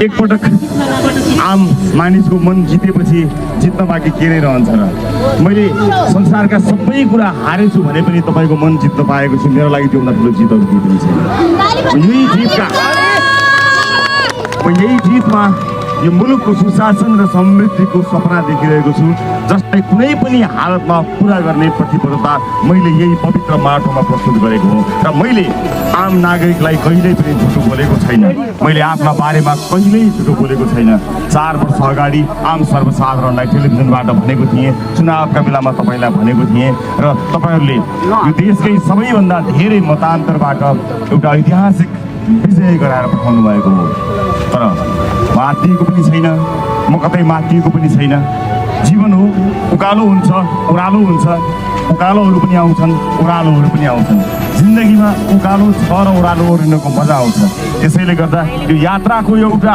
एकपटक आम मानिसको मन जितेपछि जित्न बाँकी के नै रहन्छ र मैले संसारका सबै कुरा हारेछु भने पनि तपाईँको मन जित्न पाएको छु। मेरो लागि त्योभन्दा ठुलो जितहरू केही पनि छैन। यही जितमा यो मुलुकको सुशासन र समृद्धिको सपना देखिरहेको छु, जसलाई कुनै पनि हालतमा पुरा गर्ने प्रतिबद्धता मैले यही पवित्र माटोमा प्रस्तुत गरेको हो। र मैले आम नागरिकलाई कहिल्यै पनि झुटो बोलेको छैन। मैले आफ्ना बारेमा कहिल्यै झुटो बोलेको छैन। 4 वर्ष अगाडि आम सर्वसाधारणलाई टेलिभिजनबाट भनेको थिएँ, चुनावका बेलामा तपाईँलाई भनेको थिएँ र तपाईँहरूले यो देशकै सबैभन्दा धेरै मतान्तरबाट एउटा ऐतिहासिक विजय गराएर पठाउनु भएको हो। तर मातिएको पनि छैन, म कतै मातिएको पनि छैन। जीवन हो, उकालो हुन्छ, ओह्रालो हुन्छ, उकालोहरू पनि आउँछन्, ओह्रालोहरू पनि आउँछन्। जिन्दगीमा उकालो छ र ओह्रालो ओर्लिनुको मजा आउँछ। त्यसैले गर्दा यो यात्राको एउटा